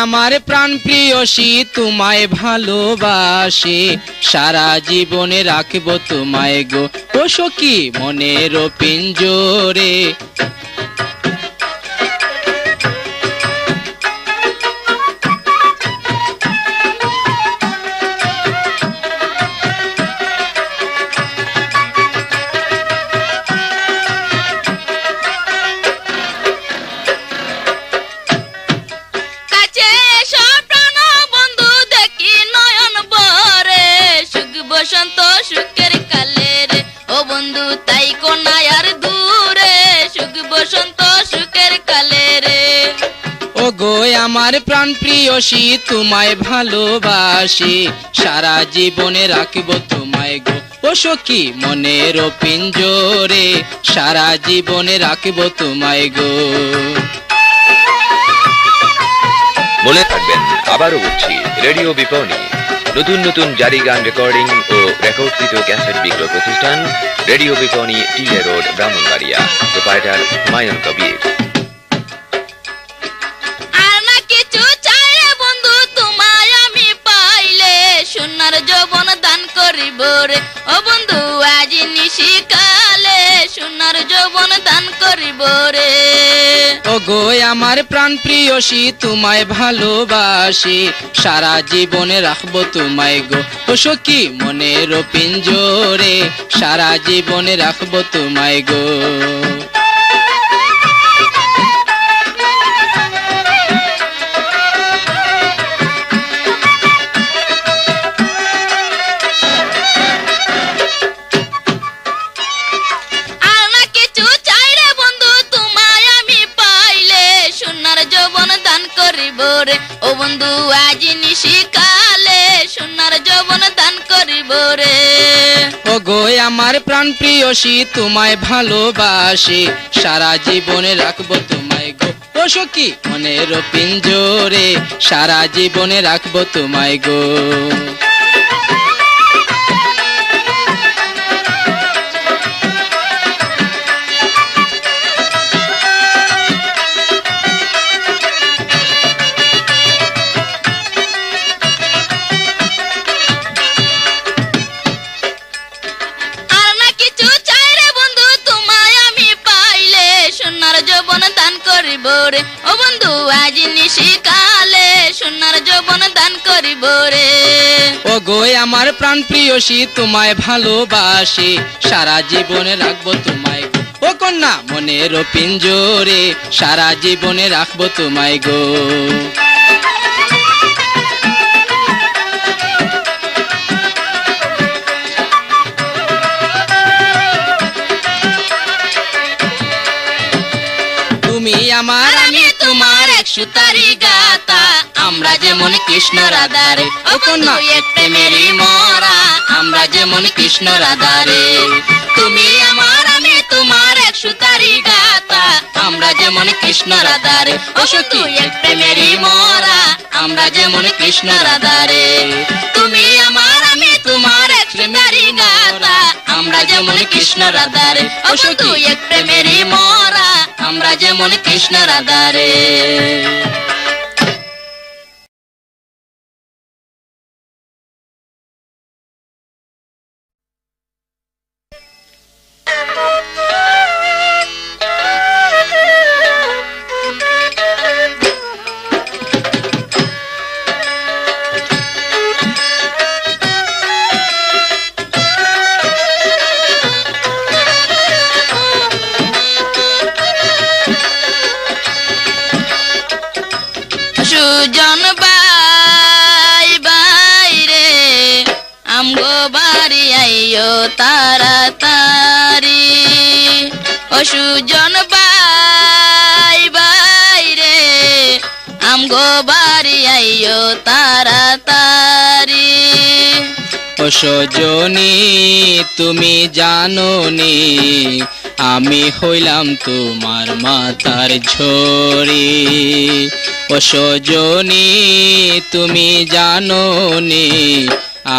আমার প্রাণ প্রিয়সী তোমায় ভালোবাসি, সারা জীবনে রাখবো তোমায় গো ও সখী মনের পিঞ্জরে। সুখের কালে রে ও বন্ধু তাই কোনায় আর দূরে, সুখ বসন্ত সুখের কালে রে। ও গো আমার প্রাণ প্রিয়সী তোমায় ভালোবাসি, সারা জীবনে রাখবো তোমায় গো ও সখী মনের পিঞ্জরে, সারা জীবনে রাখবো তোমায় গো। মনে থাকবেন আবারও বলছি, রেডিও বিপণী নতুন নতুন জারি গান রেকর্ডিং ও রেকর্ডকৃত ক্যাসেট বিক্রয় প্রতিষ্ঠান রেডিও বিপণী TA road Brahmanbaria, proprietor Humayun Kabir. আর না কিছু চাই রে বন্ধু তোমায় আমি পাইলে, সোনার যৌবন দান করিব রে ও বন্ধু আজ নিশিকালে, সোনার যৌবন দান করিব রে। ও গো আমার প্রাণ প্রিয়সী তোমায় ভালোবাসি, সারা জীবনে রাখবো তোমায় গো ও সখী মনের পিঞ্জরে, সারা জীবনে রাখবো তোমায় গো। ও বন্ধু আজ নিশিকালে সোনার যৌবন দান করিব রে। ও গো আমার প্রাণ প্রিয়সী তোমায় ভালোবাসি, সারা জীবনে রাখবো তোমায় গো ও সখী মনের পিঞ্জরে, সারা জীবনে রাখবো তোমায় গো। ও বন্ধু আজ নিশিকালে সোনার যৌবন দান করিব রে। ও গো আমার প্রাণ প্রিয়সী তোমায় ভালোবাসি, সারা জীবনে রাখবো তোমায় গো ও কন্যা মনের পিঞ্জরে, সারা জীবনে রাখবো তোমায় গো। তুমি আমার আমি তোমার এক সুতারি গাতা, আমরা যেমন কৃষ্ণ রাধারে ও কন্যা এক প্রেমেরই মরা, আমরা যেমন কৃষ্ণ রাধারে। তুমি আমার আমি তোমার এক সুতারি গাতা, আমরা যেমন কৃষ্ণ রাধারে ও সখী এক প্রেমেরই মরা, আমরা যেমন কৃষ্ণ রাধারে। তুমি আমার আমি তোমার এক প্রেমেরই গাতা, আমরা যেমন কৃষ্ণ রাধারে ও সখী এক প্রেমেরই মরা, আমরা যেমন কৃষ্ণ রাধারে। সুজন বাই বাই রে আমগো বাড়ি আইও তাড়াতাড়ি, ও সুজন বাই বাই রে আমগো বাড়ি আইও তাড়াতাড়ি। ও সজনী তুমি জানোনি আমি হইলাম তোমার মাতার ঝড়ি, ও সজনী তুমি জানোনি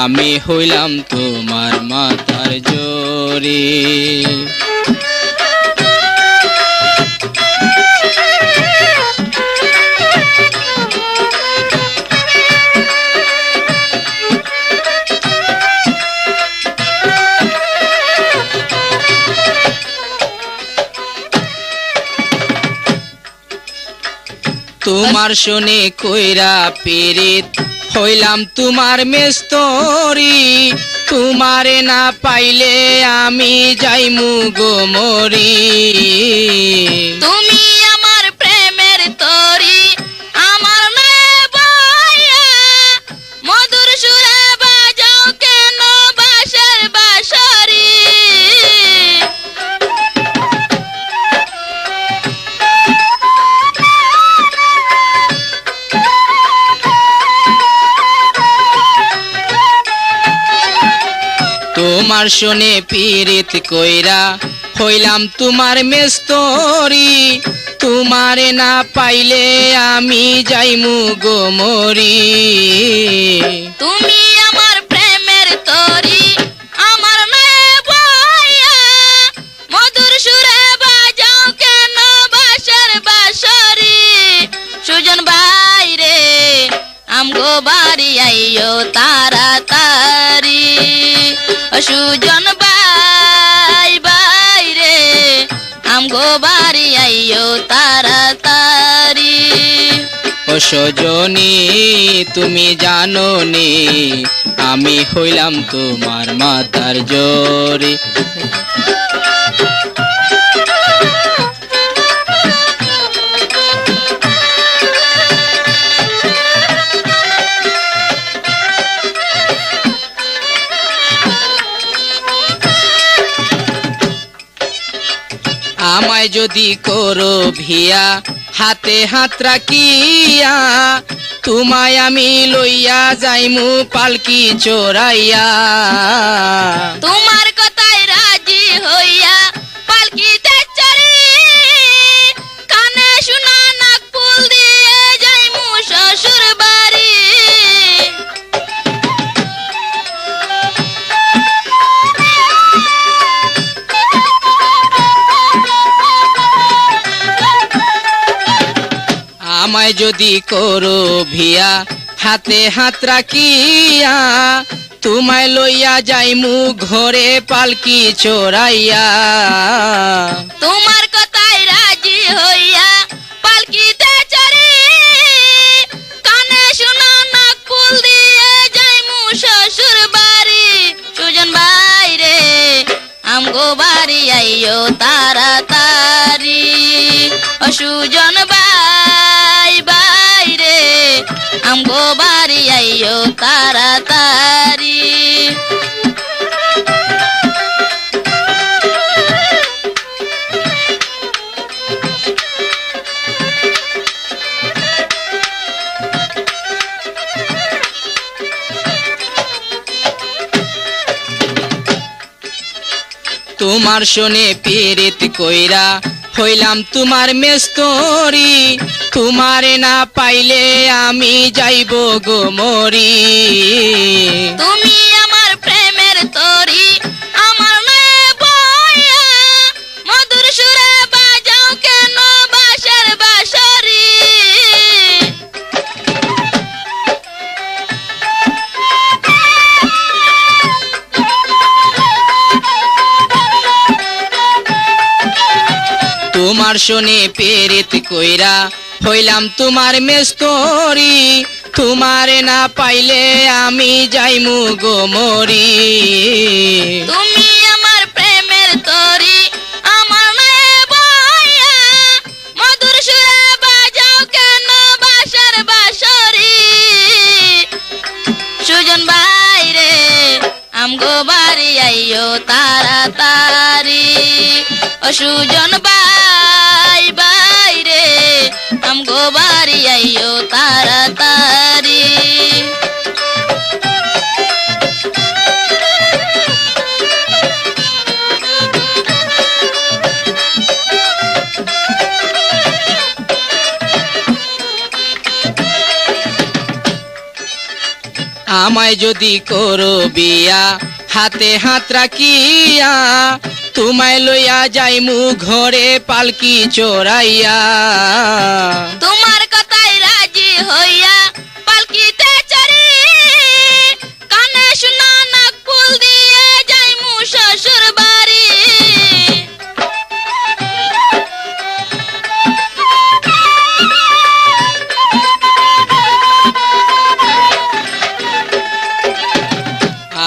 আমি হইলাম তোমার মাতার ঝড়ি। তোমার শুনে কইরা পীড়িত হইলাম তোমার মেস্তরি, তোমারে না পাইলে আমি যাইমু গো মরি। তুমি আমার প্রেমের তরি, আমার নয় বইয়া, মধুর সুরে বাজাও কেন বাঁশের বাঁশরি। তোমার শুনে পীড়িত কইরা হইলাম তোমার মেস্তরি, তোমারে না পাইলে আমি যাইমু গো মরি। তুমি আমার প্রেমের তরি, আমার নয় বইয়া, মধুর সুরে বাজাও কেন বাঁশের বাঁশরি। সুজন ভাই রে আমগো বাড়ি আইও তাড়াতাড়ি, সুজন ভাই ভাই রে আমগো বাড়ি আইও তাড়াতাড়ি। ও সজনী তুমি জানো নি আমি হইলাম তোমার মাতার জোরে। আমায় যদি করো ভিয়া হাতে হাত রাখিয়া, তোমায় আমি লইয়া যাইমু পালকি চড়াইয়া। তোমার কথায় রাজি হইয়া পালকিতে চড়ি, কানে শোনা নাক ফুল দিয়ে যাইমু শ্বশুর বাড়ি। আমায় যদি করো ভিয়া হাতে হাত রাখিয়া, তোমায় লইয়া যাইমু ঘরে পালকি চড়াইয়া। তোমার কথায় রাজি হইয়া পালকিতে চড়ি, কানে শোনা নাক ফুল দিয়ে যাইমু শ্বশুর বাড়ি। সুজন ভাই রে আমগো বাড়ি আইও তাড়াতাড়ি, ও সুজন ভাই ভাই রে আমগো বাড়ি আইও তাড়াতাড়ি। তোমার শুনে পীড়িত কইরা হইলাম তোমার মেস্তরি, তোমারে না পাইলে আমি যাইব গো মরি। তুমি আমার প্রেমের তরি, আমার নয় বইয়া, মধুর সুরে বাজাও কেন বাঁশের বাঁশরি। তোমার শুনে পীড়িত কইরা হইলাম তোমার মেস্তরি, তোমারে না পাইলে আমি যাইমু গো মরি। তুমি আমার প্রেমের তরি, আমার নয় বইয়া, মধুর সুরে বাজাও কেন বাঁশের বাঁশরি। সুজন ভাই রে আমগো বাড়ি আইও তাড়াতাড়ি, ও সুজন ভাই ভাই রে আমগো বাড়ি আইও তাড়াতাড়ি। আমায় যদি করো বিয়া হাতে হাত রাখিয়া, তোমায় লইয়া যাইমু ঘরে পালকি চড়াইয়া। তোমার কথায় রাজি হইয়া পালকিতে চড়ি, কানে শোনা নাক ফুল দিয়ে যাইমু শ্বশুর বাড়ি।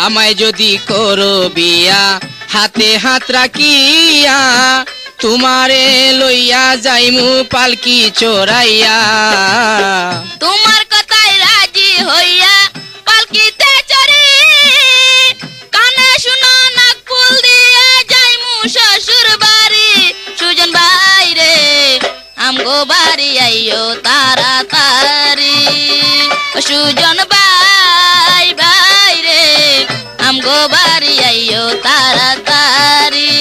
আমায় যদি করো বিয়া হাতে হাত রাখিয়া তোমারে লইয়া যাইমু পালকি চড়াইয়া তোমার কথায় রাজি হইয়া পালকিতে চড়ি কানে শুনো নাক ফুল দিয়ে যাইমু শ্বশুর বাড়ি সুজন ভাই রে আমগো বাড়ি আইও তাড়াতাড়ি ও সুজন ভাই ভাই রে আমগো বাড়ি আইও তাড়াতাড়ি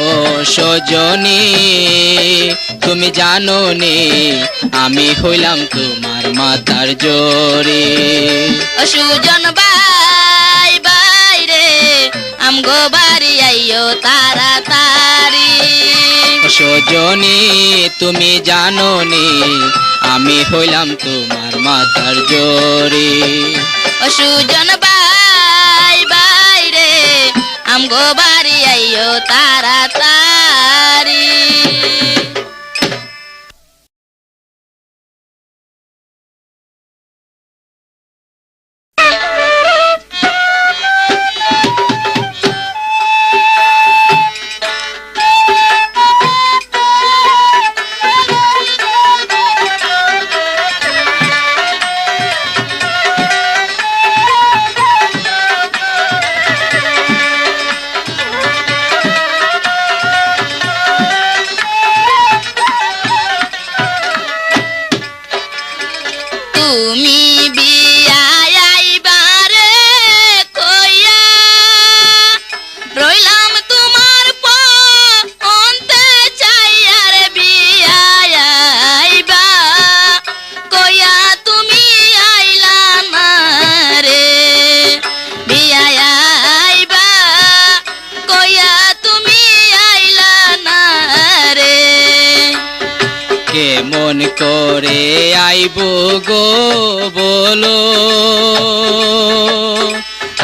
ও সজনী তুমি জানো নে আমি হইলাম তোমার মাতার জোরে ও সুজন ভাই ভাই রে আমগো বাড়ি আইও তাড়াতাড়ি ও সজনী তুমি জানো নে আমি হইলাম তোমার মাতার জোরে ও সুজন ভাই ভাই রে আমগো বাড়ি আইও তাড়াতাড়ি তুমি বিয়ায় আইবারে কইয়া রইলাম তোমার অন্তে চাইয়া রে বিয়ায় আইবা কইয়া তুমি আইলা না রে বিয়ায় আইবা কইয়া তুমি আইলা না রে কেমন করে আইব গো বলো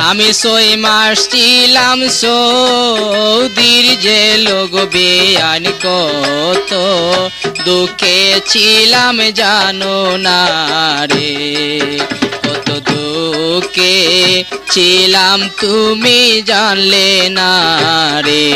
আমি 6 মাস ছিলাম সৌদির যে লোক বেয়ান কত দুঃখে ছিলাম জানো না রে কত দুঃখে ছিলাম তুমি জানলে না রে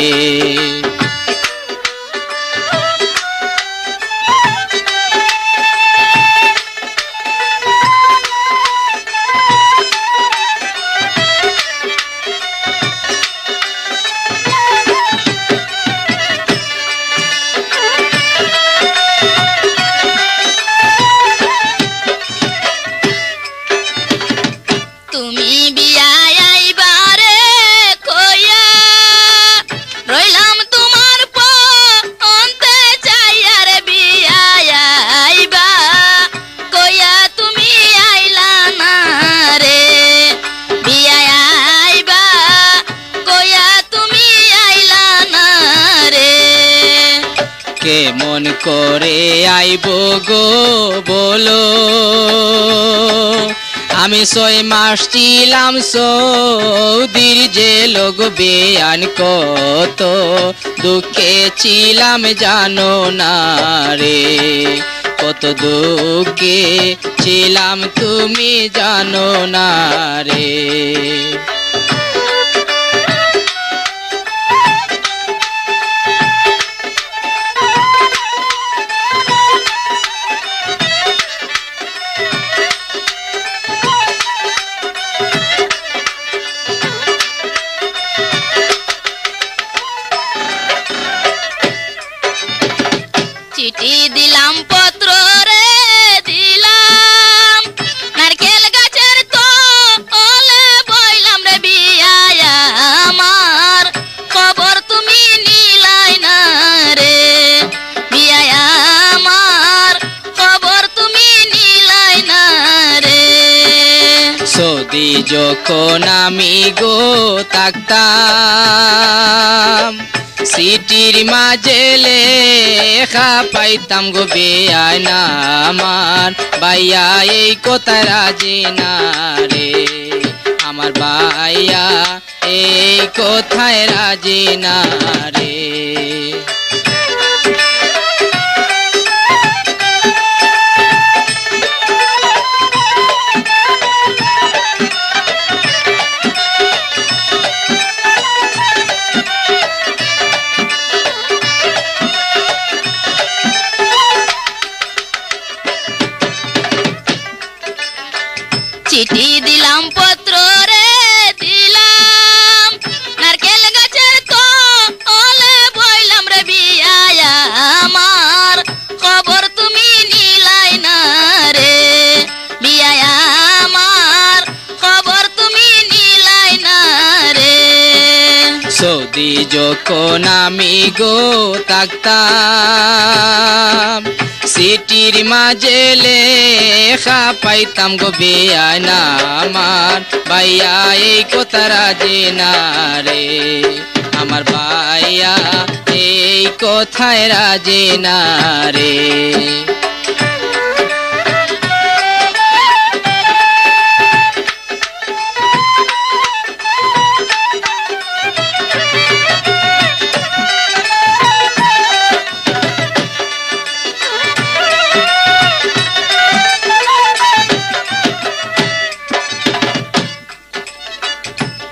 তুমি বিয়ায় আইবারে কইয়া রইলাম তোমার অন্তে চাইয়া রে বিয়ায় আইবা কইয়া তুমি আইলা না রে বিয়ায় আইবা কইয়া তুমি আইলা না রে কেমন করে আইব গো বলো আমি 6 মাস ছিলাম সৌদির যে লোক বেয়ান কত দুঃখে ছিলাম জানো না রে কত দুঃখে ছিলাম তুমি জানো না রে চিঠি দিলাম পত্র রে দিলাম নারকেল গাছের তলে বইলাম রে বিয়ায় আমার খবর তুমি নিলাই না রে বিয়ায় আমার খবর তুমি নিলাই না রে সৌদি যখন আমি গো থাকতাম সিটির মাঝে লেখা পাইতাম গো বেয়ায় না আমার ভাইয়া এই কথা রাজি না রে আমার ভাইয়া এই কথায় রাজি না রে চিঠি দিলাম পত্র রে দিলাম নারকেল গাছের তলে বইলাম রে বিয়ায় আমার খবর তুমি নিলাই না রে বিয়ায় আমার খবর তুমি নিলাই না রে সৌদি যখন আমি গো থাকতাম সিটির মাঝে লেখা পাইতাম গো বেয়ায় না আমার ভাইয়া এই কথা রাজে না রে আমার ভাইয়া এই কথায় রাজে না রে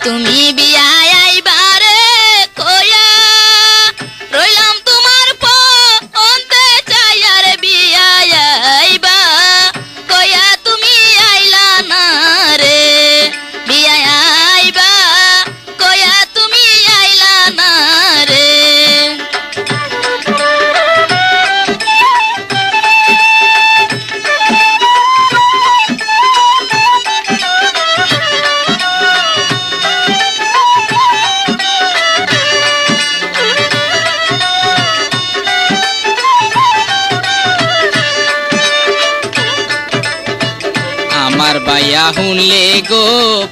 তুমি বিয়ায় আইবারে কয়া রইলাম তোমার পন্তে চাইয়া রে বিয়ায় আইবা কয়া তুমি আইলা না রে বিয়ায় আইবা কয়া তুমি আইলা না রে আমার ভাইয়া শুনলে গো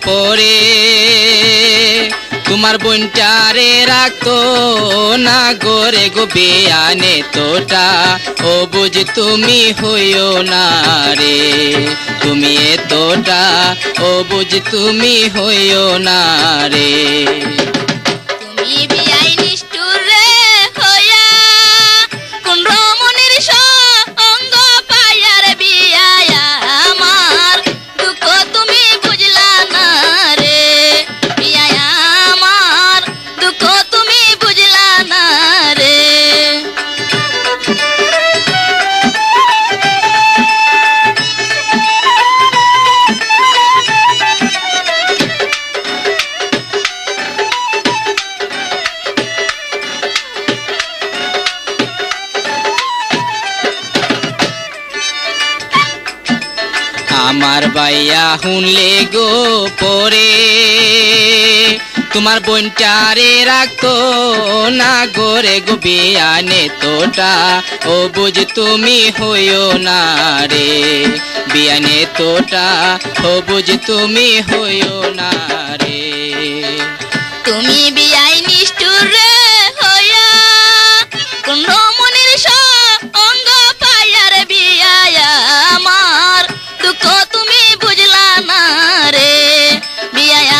পরে তোমার বোনটারে রাখতো না গোরে গো বেয়ানে তোটা ও বুঝ তুমি হইও না রে তুমি এতটা ও বুঝ তুমি হইও না রে তুমি বিয়াই নিষ্ঠুর রে হইয়া কোন রমণীর সঙ্গ পাইয়া রে বিয়ায় আমার দুঃখ তুমি বুঝলা না রে বিয়ায় আমার দুঃখ তুমি বুঝলা না রে আমার ভাইয়া শুনলে গো পরে তোমার বোনটারে রাখতো না গোরে গো বেয়ানে তোটা ও বুঝ তুমি হইও না রে বিয়ানে তোটা ও বুঝ তুমি হইও না রে তুমি বিয়াই নিষ্ঠুর রে হইয়া কোন রমণীর সঙ্গ পাইয়া রে বিয়ায় আমার দুঃখ তুমি বুঝলা না রে বিয়ায়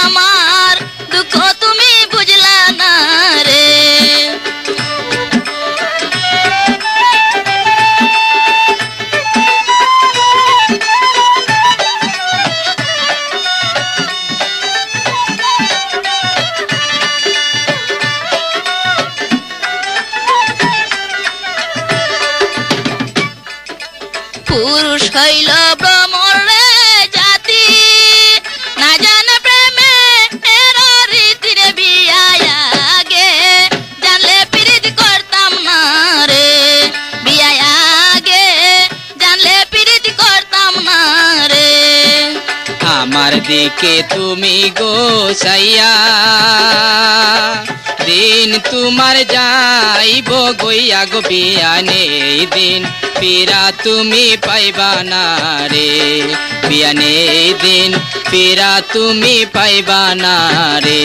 আমার দুঃখ তুমি বুঝলা না রে পুরুষ হইল ভ্রমর রে জাতি না জানে প্রেমে এর রীতি রে বিয়ায় আগে জানলে প্রীত করতাম না রে বিয়ায় আগে জানলে প্রীত করতাম না রে আমার দিকে তুমি গো সাইয়া দিন তোমার যাইব গইয়া গো বিয়ানে দিন ফিরা তুমি পাইবা না রে বিয়ানে দিন ফিরা তুমি পাইবা না রে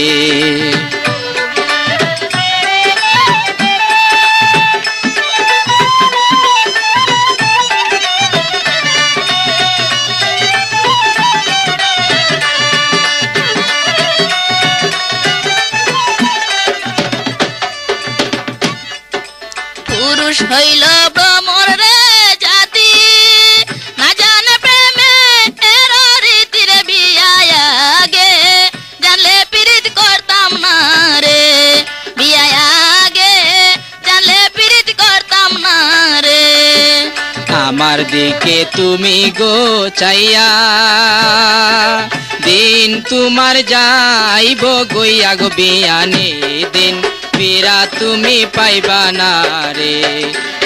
পুরুষ হইল ভ্রমর রে জাতি না জানে প্রেমে এর রীতি রে বিয়ায় আগে জানলে প্রীত করতাম না রে বিয়ায় আগে জানলে প্রীত করতাম না রে আমার দিকে তুমি গো চাইয়া দিন তোমার যাইব গইয়া গো বিয়ানে দিন পীরা তুমি পাইবা না রে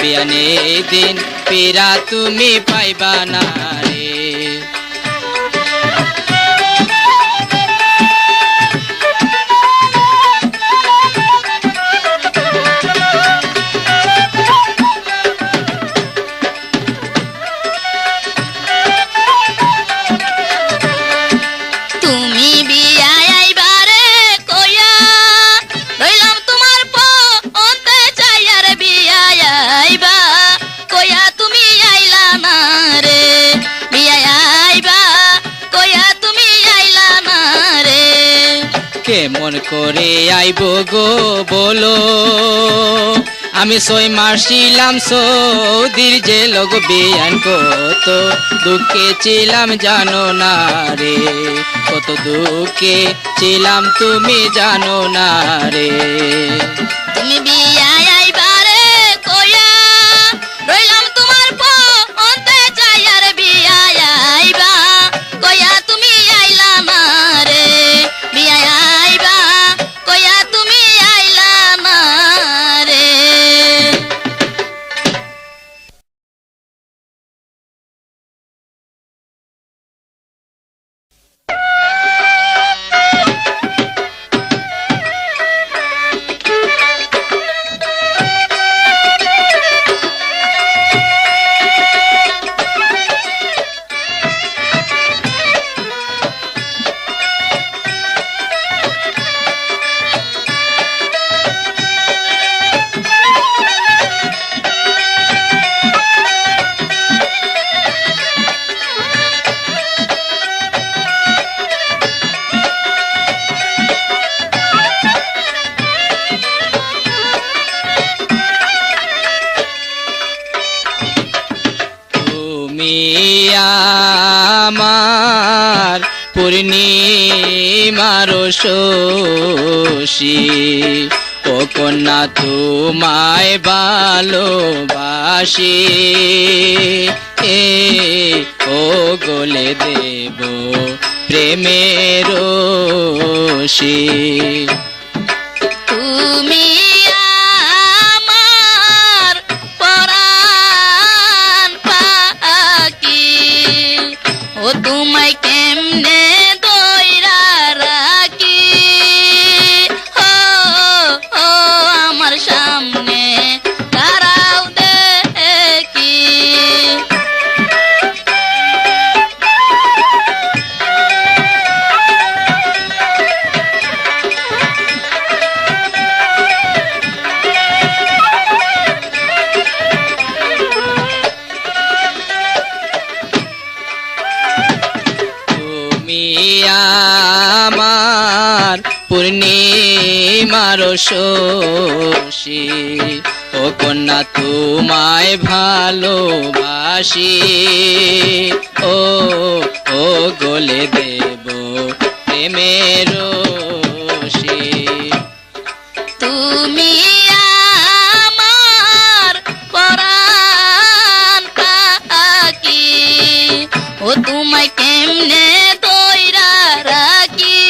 বিয়ানে দিন পীরা তুমি পাইবা না রে কেমন করে আইব গো বলো আমি 6 মাস ছিলাম সৌদির যে লোক বিয়ান কত দুঃখে ছিলাম জানো না রে কত দুঃখে ছিলাম তুমি জানো না রে তুমি বিয়া আইবারে কইয়া রইলাম তোমার পথে যাইয়ার বিয়া আইবা কইয়া তুমি আইলা না রে বিয়া আইবা কইয়া তুমি আইলা না রে আমার পূর্ণিমার শশী ও কন্যা তোমায় ভালোবাসি এ ও গলে দেব প্রেমের রশি তুমি আমার পরাণ পাখি ও তোমায় কেমনে দইরা রাখি ও ও আমার সামনে দাঁড়াও দেখি তুমি আমার পূর্ণিমার শশী ও কন্যা তোমায় ভালোবাসি ও ও গলে দেব প্রেমের রশি তুমি আমার পরাণ পাখি ও তোমায় কেমনে দইরা রাখি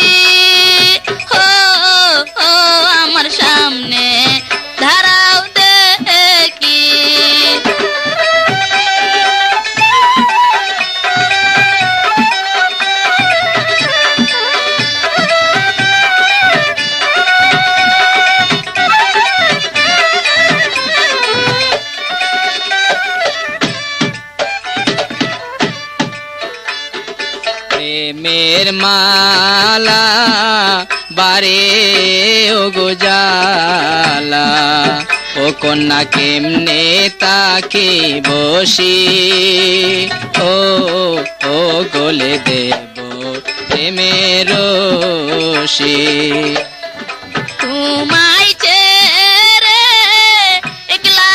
ও ও আমার সামনে দাঁড়াও দেখি প্রেমের মালা বারে ও গো জালা ও কন্যা কেমনে তাকে বসি ও ও গলে দেব প্রেমের রশি তোমায় ছেড়ে একলা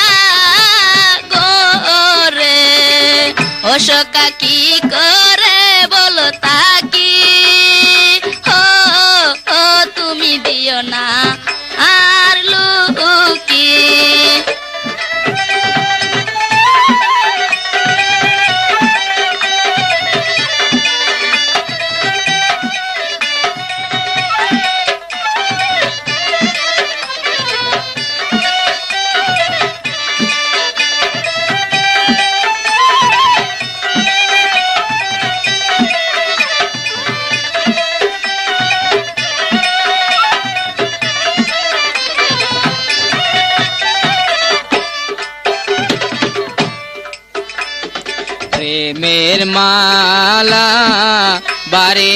গোরে ও সকা কি করে বলো তাকি ও ও তুমি দিও না আর লুকি মালা বারে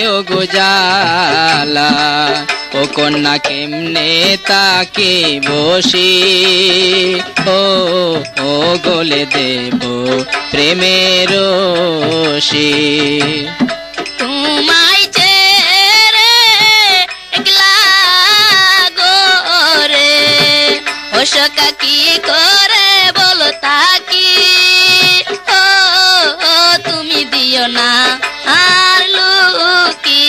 ও গোজালা ও কন্যা কেমনে তাকে বসি ও গলে দেব প্রেমের রশি তোমায় ছেড়ে একলা গোরে ও সখা কি করে বলো তাকি ও তুমি দিও না আর লুকি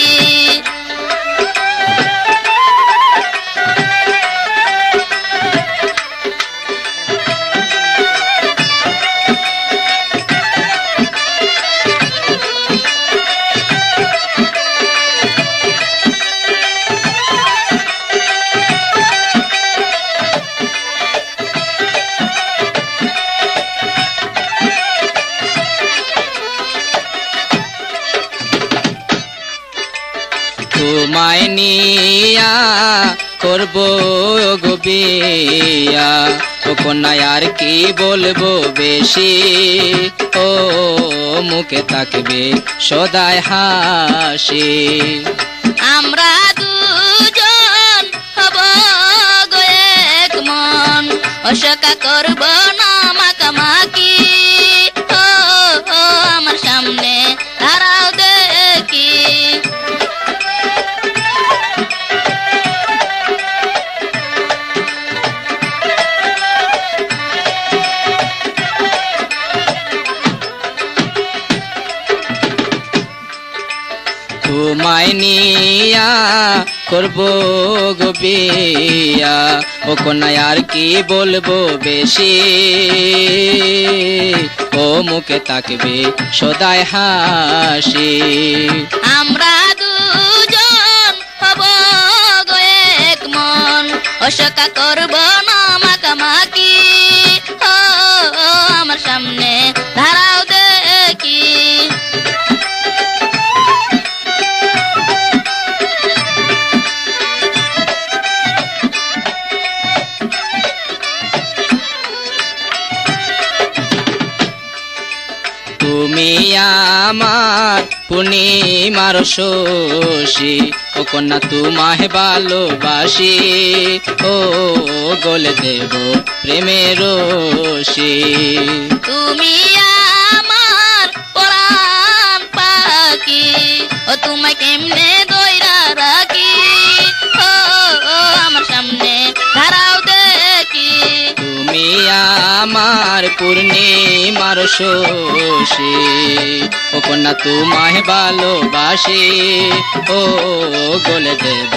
তোমায় নিয়া করব গো বিয়া ও কন্যা আর কি বলবো বেশি ও মুখে তাকবে সদায় হাসি আমরা দুজন হব গো এক মন ও সখা করব না মাকামাকি ও আমার সামনে দাঁড়াও দেখি তোমায় নিয়া করব গো বিয়া ও কন্যা আর কি বলবো বেশি ও মুখে তাকবে সদায় হাসি আমরা দুজন হব গো এক মন ও সখা করব না মাকামাকি ও আমার সামনে দাঁড়াও দেখি তুমি আমার পূর্ণিমার শশী ও কন্যা তোমায় ভালোবাসি ও গলে দেব প্রেমের রশি তুমি আমার পরাণ পাখি ও তোমায় কেমনে দইরা রাখি ও আমার সামনে দাঁড়াও দেখি তুমি আমার পূর্ণিমার শশী ও কন্যা তোমায় ভালোবাসি ও গলে দেব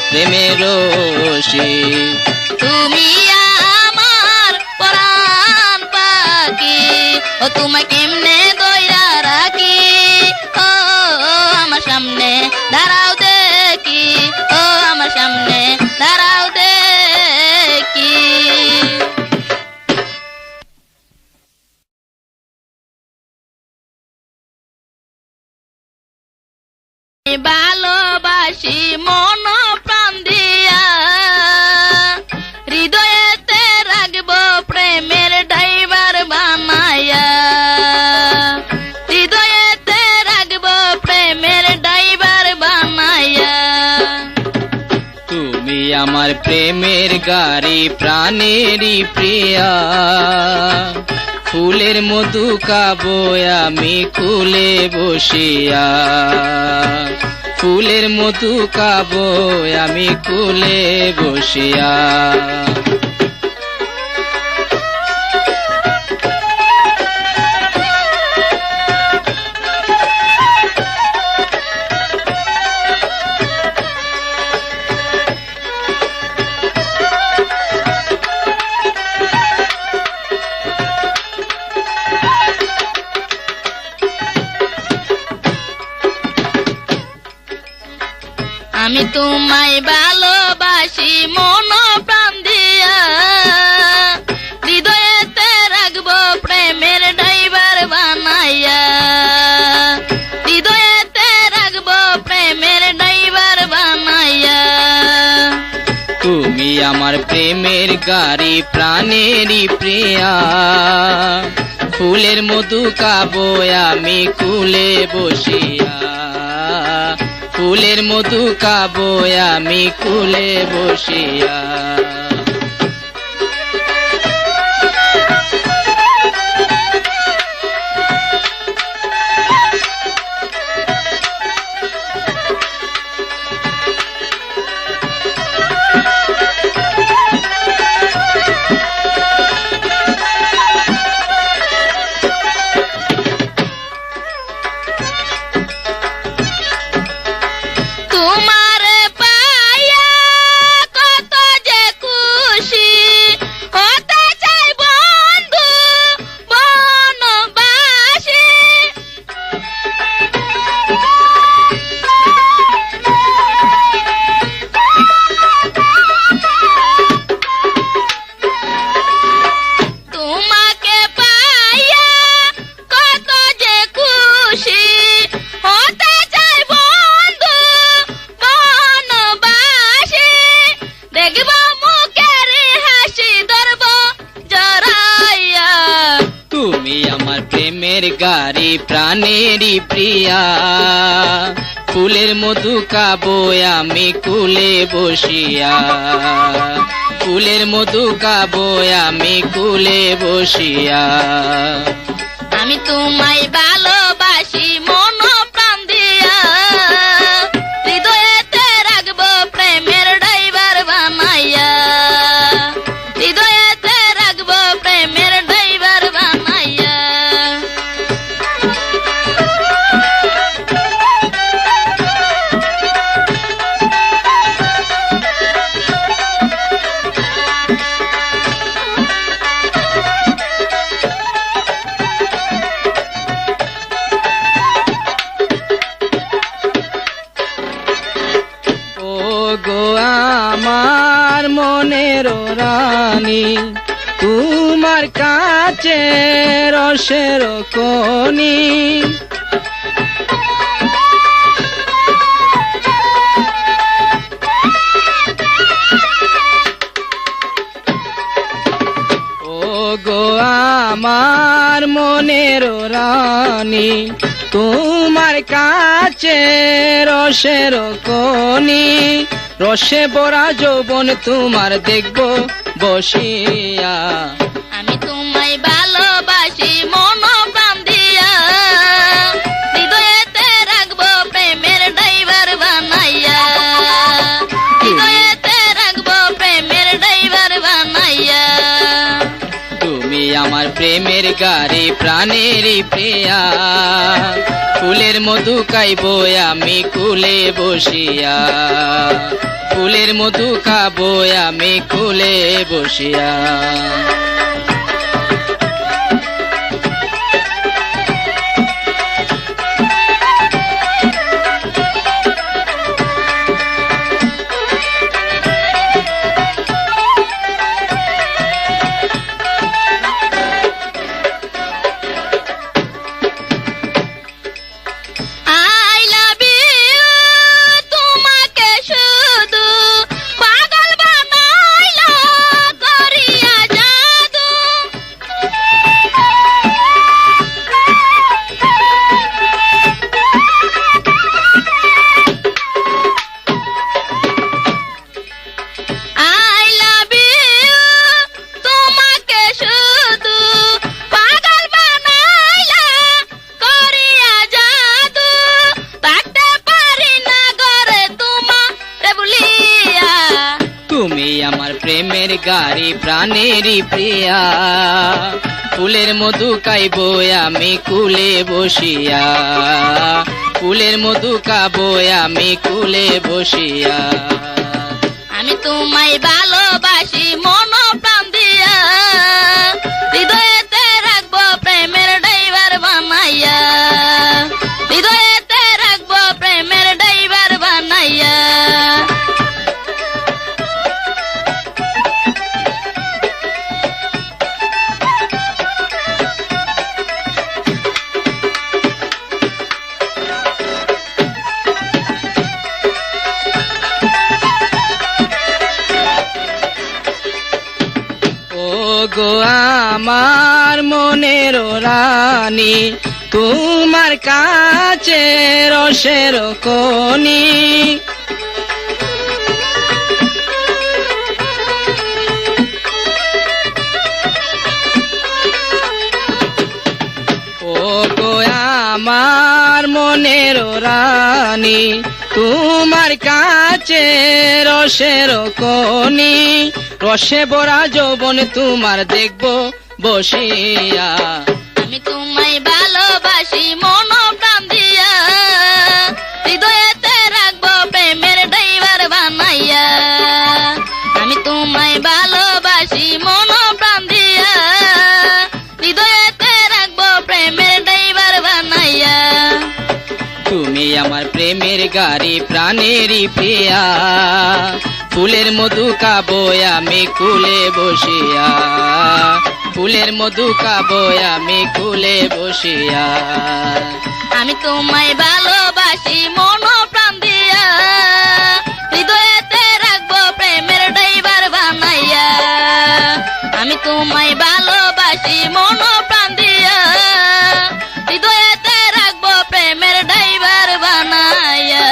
প্রেমের রশি তুমি আমার পরাণ পাখি ও তোমায় কেমনে দইরা রাখি ও আমার সামনে দাঁড়াও দেখি ও আমার সামনে দাঁড়াও দেখি ভালোবাসি মন প্রাণ দিয়া হৃদয়েতে রাখবো প্রেমের ড্রাইভার বানায়া হৃদয়েতে রাখবো প্রেমের ড্রাইভার বানায়া তুমি আমার প্রেমের গাড়ি প্রাণেরই প্রিয়া ফুলের মধু খাবো আমি কুলে বসিয়া ফুলের মধু খাবো আমি কুলে বসিয়া আমি তোমায় ভালোবাসি মন প্রাণ দিয়া হৃদয়েতে রাখবো প্রেমের ড্রাইভার বানাইয়া হৃদয়েতে রাখবো প্রেমের ড্রাইভার বানাইয়া তুমি আমার প্রেমের গাড়ি প্রাণেরই প্রিয়া ফুলের মধু খাবো আমি কুলে বসিয়া, ফুলের মধু খাবো আমি কুলে বসিয়া। তোমার পায়া কত যে খুশি হতে চাই বন্ধু বনবাসী। তোমাকে পায়া কত যে খুশি হতে চাই বন্ধু বনবাসী। দেখব মুখের হাসি ধরব জড়াইয়া। তুমি আমার প্রেমের গাড়ি প্রাণেরই প্রিয়া, ফুলের মধু খাবো আমি কুলে বসিয়া, ফুলের মধু খাবো আমি কুলে বসিয়া। আমি তোমায় ভালোবাসি মন প্রাণ দিয়া, হৃদয়েতে রাখবো প্রেমের ড্রাইভার বানাইয়া, হৃদয়েতে রাখবো প্রেমের ড্রাইভার বানাইয়া। ও গো আমার মনের রানী, তোমার কাছে রসের কোনি, ও গো আমার মনের রানী, তোমার কাছে রসের কোনি, রসে ভরা যৌবন তোমার দেখবো বসিয়া। আমি তোমায় ভালোবাসি মন প্রাণ দিয়া, হৃদয়েতে রাখবো প্রেমের ড্রাইভার বানাইয়া, হৃদয়েতে রাখবো প্রেমের ড্রাইভার বানাইয়া। তুমি আমার প্রেমের গাড়ি প্রাণেরই প্রিয়া, ফুলের মধু খাইবো আমি কুলে বসিয়া, ফুলের মধু খাবো আমি কুলে বসিয়া। I love you, তোমাকে শুধু পাগল বানাইলো করিয়া জাদু। I love you, তোমাকে শুধু পাগল বানাইলা করিয়া জাদু। থাকতে পারি না ঘরে তোমারে ভুলিয়া। তুমি আমার প্রেমের গাড়ি প্রাণেরই প্রিয়া, ফুলের মধু খাইবো আমি কুলে বসিয়া, ফুলের মধু খাবো আমি কুলে বসিয়া। আমি তোমায় ভালোবাসি মন প্রাণ দিয়া, হৃদয়েতে রাখবো প্রেমের ড্রাইভার বানাইয়া, হৃদয়েতে রাখবো প্রেমের ড্রাইভার বানাইয়া। ও গো আমার মনের মনের রানী তোমার কাছে রসের খনি। ও গো আমার মনের রানী তোমার কাছে রসের খনি, রসে ভরা যৌবন তোমার দেখবো বসিয়া। আমি তোমায় ভালোবাসি মন প্রাণ দিয়া, হৃদয়েতে রাখবো প্রেমের ড্রাইভার বানাইয়া। আমি তোমায় ভালোবাসি মন প্রাণ দিয়া, হৃদয়েতে রাখবো প্রেমের ড্রাইভার বানাইয়া। তুমি আমার প্রেমের গাড়ি প্রাণেরই প্রিয়া, ফুলের মধু খাবো আমি কুলে বসিয়া, ফুলের মধু খাবো আমি কুলে বসিয়া। আমি তোমায় ভালোবাসি মন প্রাণ দিয়া, হৃদয়েতে রাখবো প্রেমের ড্রাইভার বানাইয়া। আমি তোমায় ভালোবাসি মন প্রাণ দিয়া, হৃদয়েতে রাখবো প্রেমের ড্রাইভার বানাইয়া।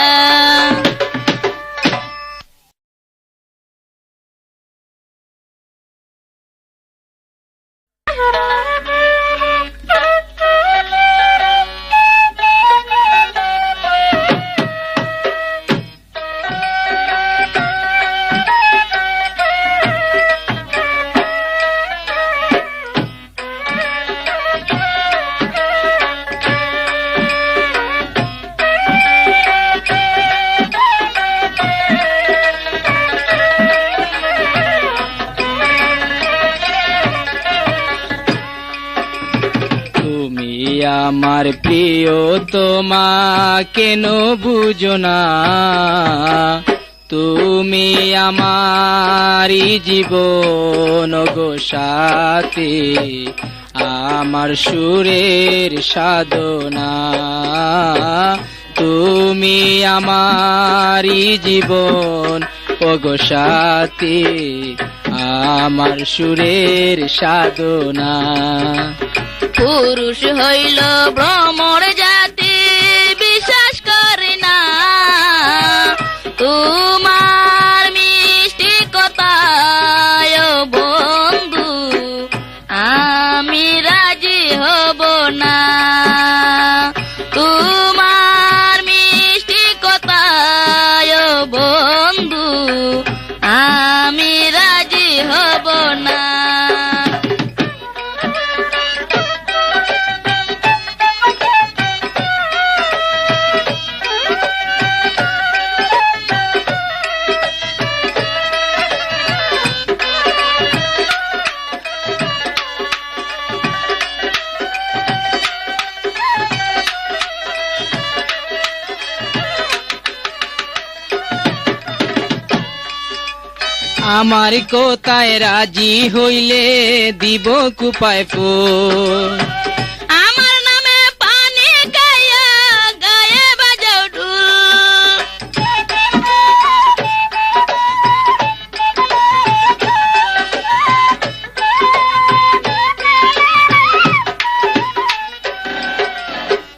তুমি আমার প্রিয় তোমা কেন বুঝো না, তুমি আমারই জীবন গো সাথী, আমার সুরের সাধনা। তুমি আমারই জীবন ওগো সাথী, আমার সুরের সাধনা। পুরুষ হইল ভ্রমর জাতি বিশ্বাস করে না, তোমার মিষ্টি কথায় বন্ধু আমি রাজি হব না। তোমার মিষ্টি কথায় বন্ধু আমি রাজি হব না। আমার কোথায় রাজি হইলে দিব কুপায় ফুল, আমার নামে পানি গায়া গায়ে বাজাও ঢোল।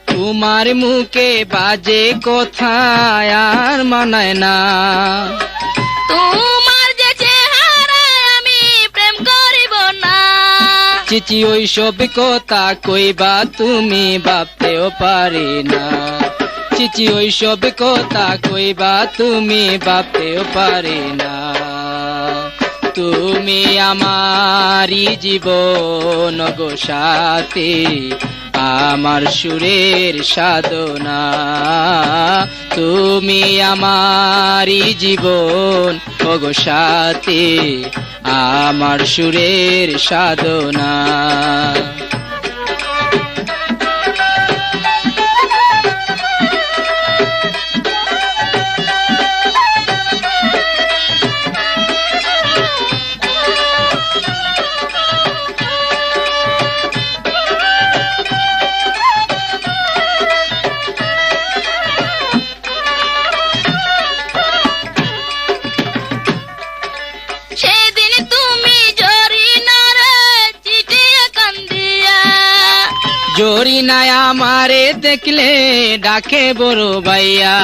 তোমার মুখে বাজে কথায় আর মানায় না, তোমার যে চেহারায় আমি প্রেম করিব না। চিচি ওই সব কথা কইবা তুমি ভাবতেও পারি না, চিচি ওই সব কথা কইবা তুমি ভাবতেও পারি না। তুমি আমারই জীবন গো সাথী, আমার সুরের সাধনা। তুমি আমারই জীবন ওগো সাথী, আমার সুরের সাধনা। সেদিন তুমি জরি নারে চিঠিয়ে কান্দিয়া জরিনায় আমারে দেখলে ডাকে বড় ভাইয়া,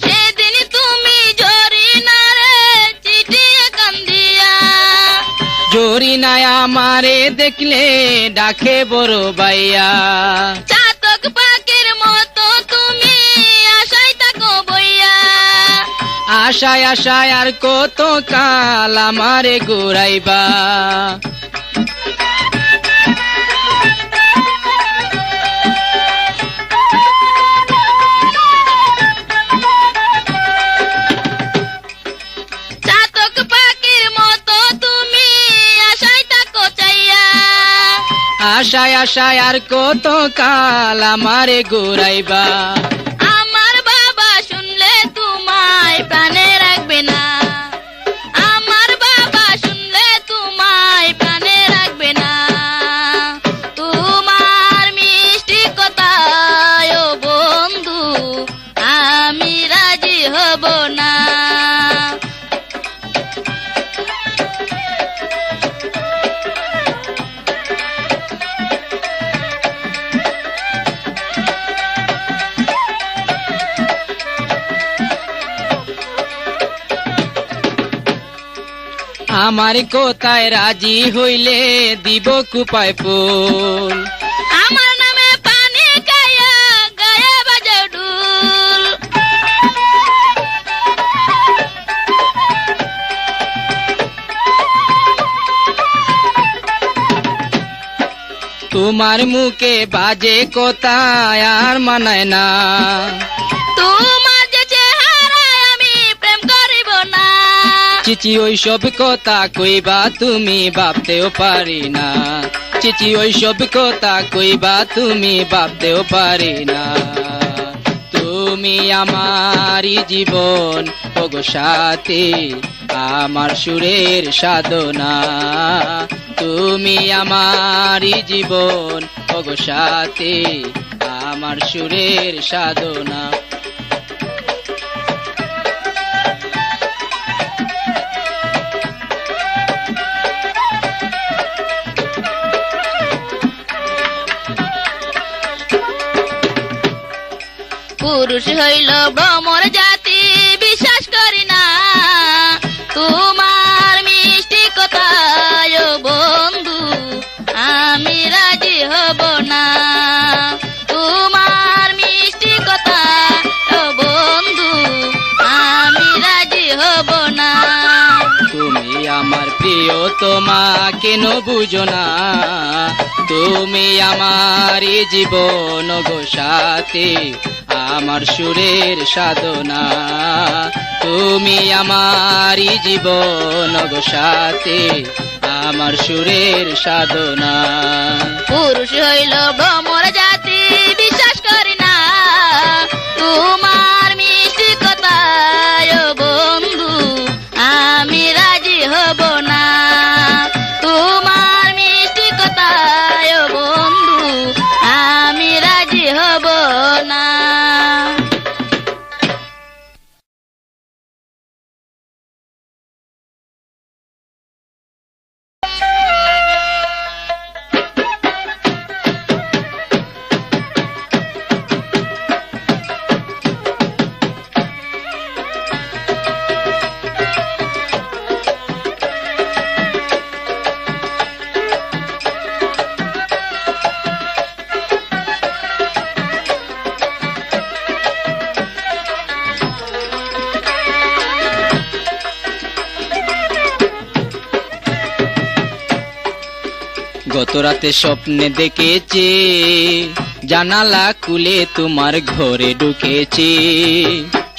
সেদিন তুমি জরিনারে চিঠি কান্দিয়া, জরিনায় আমারে দেখলে ডাকে বড় ভাইয়া। চাতক পাখির মতো তুমি আশায় থাকো বইয়া, আশায় আশায় আর কত কাল আমারে ঘুরাইবা, চাতক পাখির মতো তুমি আশায় থাকো চাইয়া, আশায় আশায় আর কত কাল আমারে ঘুরাইবা। আমার বাবা শুনলে তোমায় প্রাণে রাখবে না, আমার বাবা শুনলে তোমায় প্রাণে রাখবে না, তোমার মিষ্টি কথায় ও বন্ধু আমি রাজি হব না। আমার কোথায় রাজি হইলে দিব কুপায় ফুল, আমার নামে পানি খাইয়া গায়ে বাজাও ঢোল, তোমার মুখে বাজে কোথায় আর মানায় না, তোমার যে চেহারায় আমি প্রেম করিব না, চিচি ওই সব কথা কইবা তুমি ভাবতেও পারি না, চিচি ওই সব কথা কইবা তুমি ভাবতেও পারি না। তুমি আমারই জীবন ওগো সাথী, আমার সুরের সাধনা, তুমি আমারই জীবন ওগো সাথী, আমার সুরের সাধনা। পুরুষ হইল ভ্রমর জাতি বিশ্বাস করি না, তোমার মিষ্টি কথায় ও বন্ধু আমি রাজি হব না, তোমার মিষ্টি কথা ও বন্ধু আমি রাজি হব না। তুমি আমার প্রিয় তোমা কেন বুঝো না, তুমি আমারই জীবন গো সাথী, আমার সুরের সাধনা, তুমি আমারই জীবন গো সাথী, আমার সুরের সাধনা। পুরুষ হইল ভ্রমর জাতি বিশ্বাস করি না, তোমার মিষ্টি কথায় ও বন্ধু আমি রাজি হব না, তোমার মিষ্টি কথায় ও বন্ধু আমি রাজি হব না। গত রাতে স্বপ্নে দেখেছি জানালা খুলে তোমার ঘরে ঢুকেছি,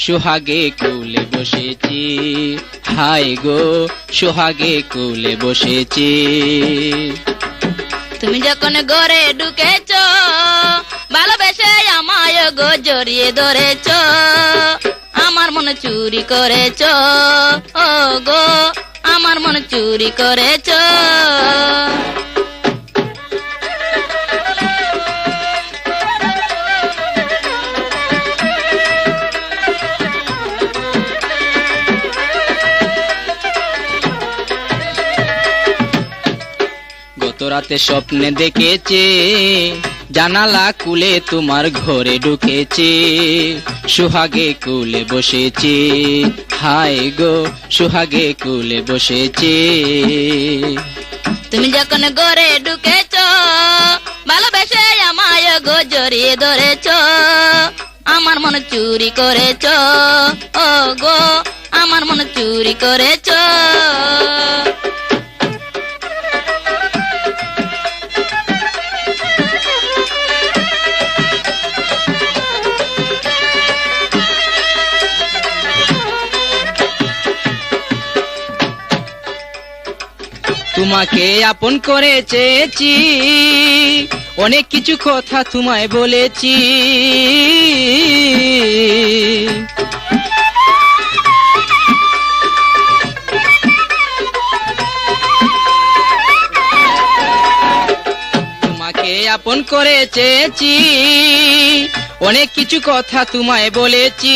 সোহাগে কোলে বসেছি, হায় গো সোহাগে কোলে বসেছি। তুমি যখন ঘরে ঢুকেছ ভালোবেসে আমায় গো জড়িয়ে ধরেছ, আমার মনে চুরি করেছ ও গো, আমার মনে চুরি করেছ। রাতে স্বপ্নে দেখেছে জানালা খুলে তোমার ঘরে ঢুকেছে সুহাগে কুলে বসেছে হায় গো সুহাগে কুলে বসেছে তুমি যখন ঘরে ঢুকেছ ভালোবেসে আমায় গো জড়িয়ে ধরেছ আমার মন চুরি করেছ ও গো আমার মন চুরি করেছ তোমাকে আপন করে চেয়েছি অনেক কিছু কথা তোমায় বলেছি তোমাকে আপন করে চেয়েছি অনেক কিছু কথা তোমায় বলেছি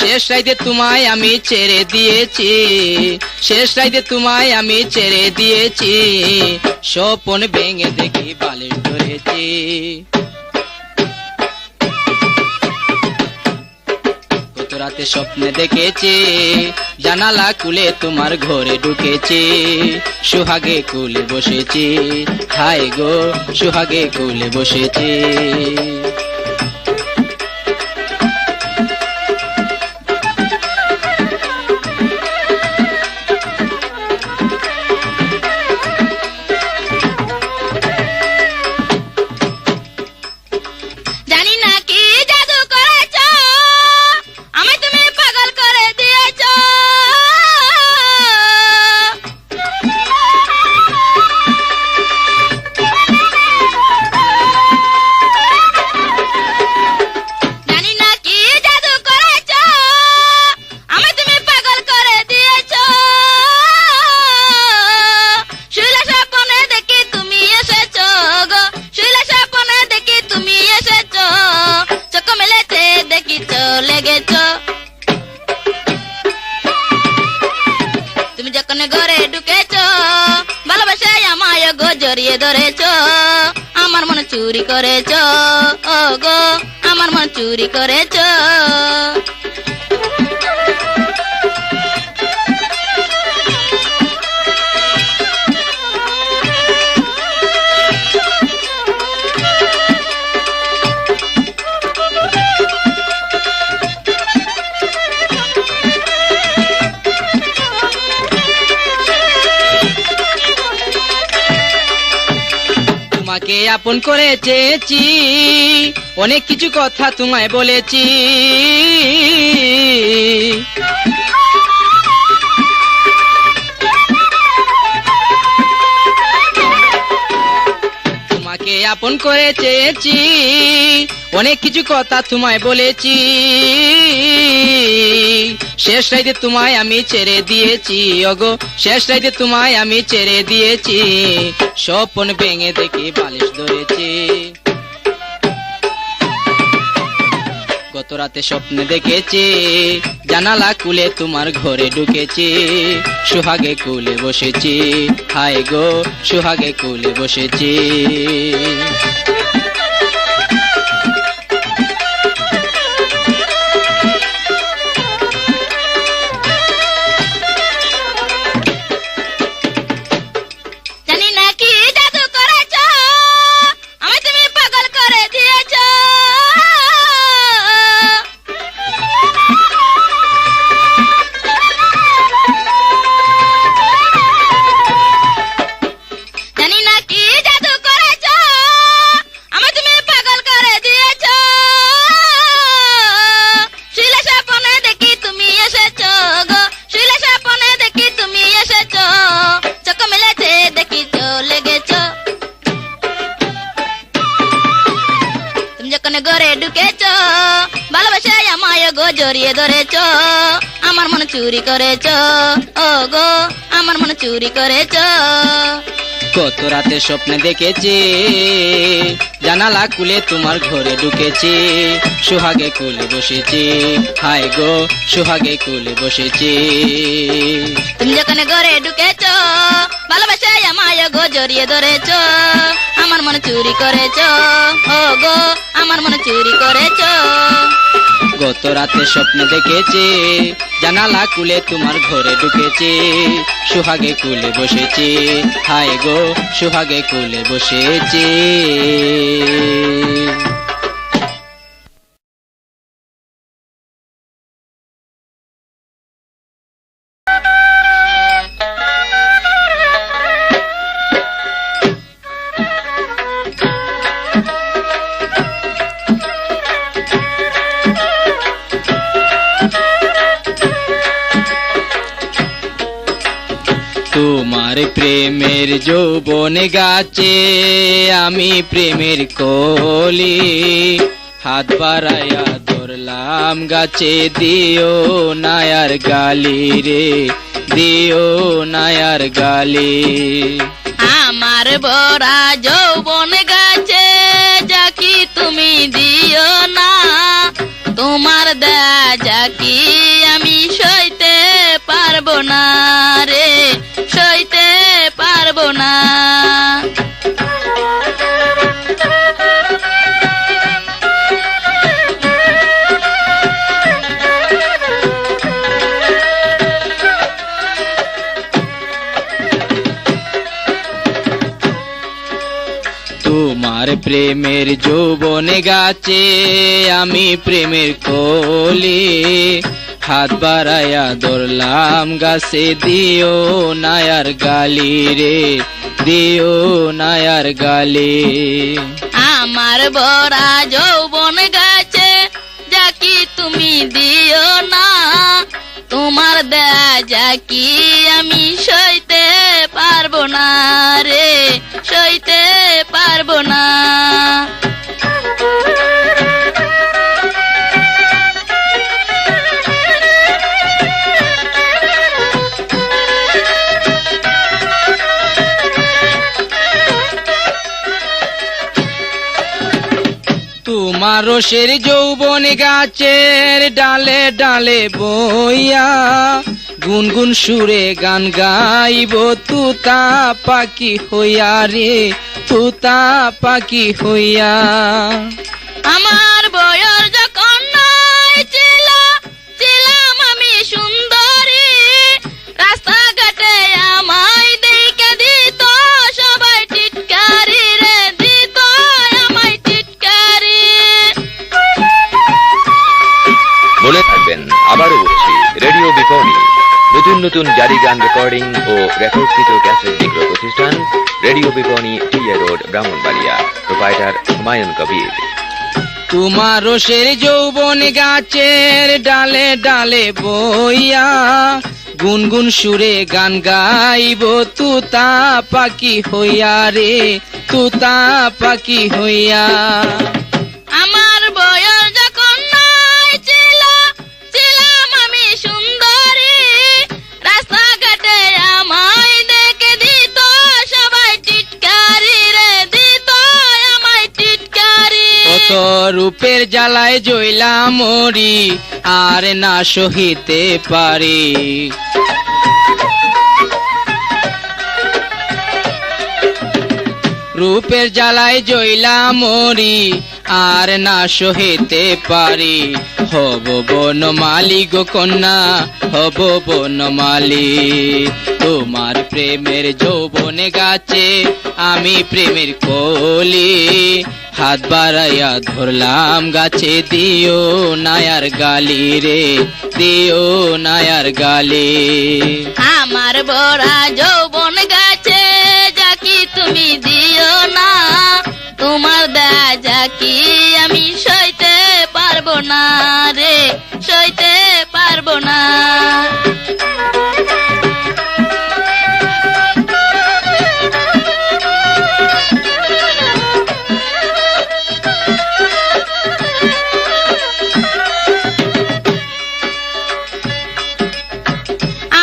শেষ রাইতে তোমায় আমি ছেড়ে দিয়েছি শেষ রাইতে তোমায় আমি ছেড়ে দিয়েছি স্বপ্ন ভেঙে দেখি বালিশ ধরেছি কত রাতে স্বপ্নে দেখেছি জানালা খুলে তোমার ঘরে ঢুকেছি সুহাগে কুলে বসেছি হায় গো সুহাগে কুলে বসেছি জানি না কি জাদু করেছ আমি তুমি পাগল করে দিয়েছ জানি না কি জাদু করেছ আমি তুমি পাগল করে দিয়েছ শুইলা স্বপ্নে দেখি তুমি এসেছ গো শুইলা স্বপ্নে দেখি তুমি এসেছ চোখ মেলেছে দেখি চলে গেছ তুমি যখন ঘরে ঢুকেছ ভালোবাসে আমায় গো জড়িয়ে ধরেছ আমার মন চুরি করেছ ও গো আমার মন চুরি করেছ তোমাকে আপন করে চেয়েছি অনেক কিছু কথা তোমায় বলেছি তোমাকে আপন করে চেয়েছি অনেক কিছু কথা তোমায় বলেছি শেষ রাইতে তোমায় আমি ছেড়ে দিয়েছি ওগো শেষ রাইতে তোমায় আমি ছেড়ে দিয়েছি স্বপ্ন ভেঙে দেখি বালিশ ধরেছি গত রাতে স্বপ্নে দেখেছি জানালা খুলে তোমার ঘরে ঢুকেছি সুহাগে কুলে বসেছি হায় গো সুহাগে কুলে বসেছি জানি না কি জাদু করেছ আমি তুমি পাগল করে দিয়েছ জানি না কি জাদু করেছ আমি তুমি পাগল করে দিয়েছ শুইলা স্বপ্নে দেখি তুমি এসেছ গো শুইলা স্বপ্নে দেখি তুমি এসেছ চোখ মেলেছে দেখি চলে গেছ তুমি যখন ঘরে ঢুকেছ ভালোবাসে আমায় গো জড়িয়ে ধরেছ আমার মন চুরি করেছ ও গো আমার মন চুরি করেছ কত রাতে স্বপ্নে দেখেছি জানালা খুলে তোমার ঘরে ঢুকেছি, সোহাগে কোলে বসেছি, হায় গো সোহাগে কোলে বসেছি। তুমি যখন ঘরে ঢুকেছো ভালোবাসে আমায় গো জড়িয়ে ধরেছো, আমার মনে চুরি করেছো, ও গো আমার মনে চুরি করেছো। গত রাতে স্বপ্ন দেখেছি জানালা খুলে তোমার ঘরে ঢুকেছি, সোহাগে কোলে বসেছি, হায় গো সোহাগে কোলে বসেছি। তোমার প্রেমের যৌবন গাছে আমি প্রেমের কলি, হাত বাড়াইয়া ধরলাম গাছে, দিও নায়ার গালি রে, দিও নায়ার গালি। আমার বড়া যৌবন গাছে যাকি তুমি দিও না, তোমার দেয়া যাকি আমি সইতে পারবো না রে, সইতে পারবো না। তোমার প্রেমের যৌবন গাছে আমি প্রেমের কলি, হাত বাড়াইয়া ধরলাম গাছে, দিও নায়ার গালি রে, দিও নায়ার গালি। আমার বড়া যৌবন গাছে যাকি তুমি দিও না, তোমার দেয়া যাকি আমি সইতে পারবো না রে, সইতে পারবো না। তোমার রসের যৌবন গাছের ডালে ডালে বইয়া, গুনগুন সুরে গান গাইব, তুতা পাখি হইয়া রে, তুতা পাখি হইয়া। আমার বয়স যখন নয় ছিল, ছিলাম আমি সুন্দরী, রাস্তাঘাটে আমায় দেখে দিত সবাই টিটকারি রে, দিত আমায় টিটকারি। মনে থাকবেন, আবারও বলছি, রেডিও বিপণী নতুন নতুন জারি গান রেকর্ডিং ও রেকর্ডকৃত ক্যাসেট বিক্রয় প্রতিষ্ঠান, রেডিও বিপণী, TA road, Brahmanbaria. Proprietor Humayun Kabir. তোমার রসের যৌবন গাছের ডালে ডালে বইয়া, গুনগুন সুরে গান গাইব, তুতা পাখি হইয়া রে, তুতা পাখি হইয়া। আমার বয়স যখন নয় ছিল, ছিলাম আমি সুন্দরী, রাস্তাঘাটে আমায় দেখে দিত সবাই টিটকারি রে, দিত আমায় টিটকারি। কত রূপের জ্বালায় জ্বলা মরি, আর না সহিতে পারি। রূপের জ্বালায় জ্বলা মরি, আর না সহিতে পারি। হব বনমালী গো কন্যা, হব বনমালী। তোমার প্রেমের যৌবন গাছে আমি প্রেমের কলি, হাত বাড়াইয়া ধরলাম গাছে, দিও নায়ার গালি রে, দিও নায়ার গালি। আমার বড়া যৌবন গাছে যাকি তুমি দিও না, তোমার দেয়া যাকি আমি সইতে পারবো না রে, সইতে পারবো না।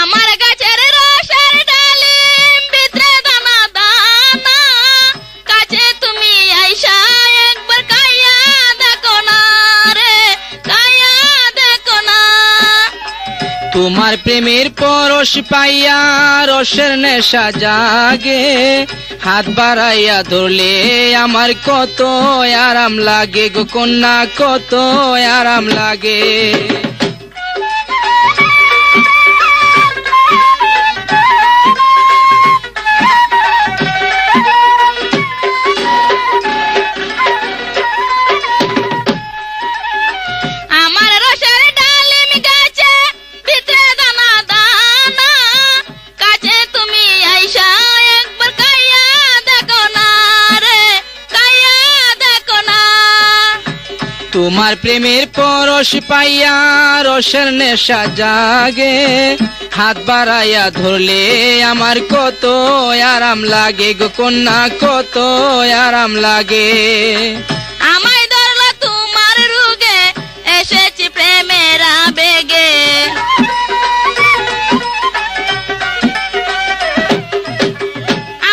আমার গাছের রসের ডালি তোমার প্রেমের পরশ পাইয়া রসের নেশা জাগে, হাত বাড়াইয়া ধরলে আমার কত আরাম লাগে গো কন্যা, কত আরাম লাগে। আমার রসের ডালিম গাছে ভিতরে দানা দানা, কাছে তুমি আইসা একবার কাইয়া দেখো না রে, কাইয়া দেখো না। তোমার প্রেমের পরশ পাইয়া রসের নেশা জাগে, হাত বাড়াইয়া ধরলে আমার কত আরাম লাগে গো কন্যা, কত আরাম লাগে। আমায় ধরলা তোমার রুগে, এসেছি প্রেমের আবেগে।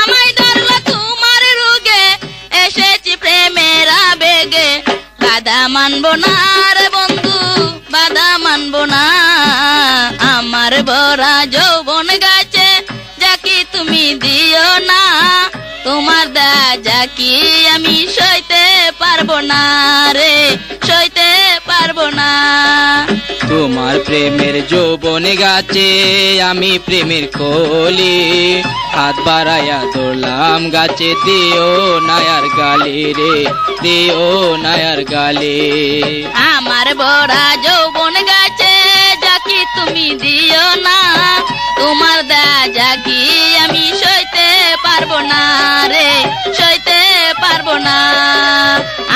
আমায় ধরলা তোমার রুগে, এসেছি প্রেমের আবেগে। বাধা মানবো না রে বন্ধু, বাধা মানবো না। আমার ভরা যৌবন গাছে যাকি তুমি দিও না, তোমার দা যাকি আমি সইতে পারবো না রে, সইতে পারবো না। তোমার প্রেমের যৌবন গাছে আমি প্রেমের কলি, হাত বাড়াইয়া ধরলাম গাছে, দিও নায়ার গালে রে, দিও নায়ার গালে। আমার ভরা যৌবন গাছে যাকি তুমি দিও না, তোমার দা যাকি আমি সইতে পারবো না রে, সইতে পারবো না।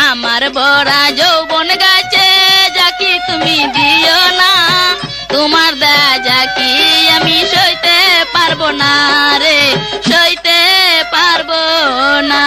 আমার ভরা যৌবন গাছে যাকি তুমি দিও না, তোমার দা যাকি আমি সইতে পারবো না রে, সইতে পারবো না।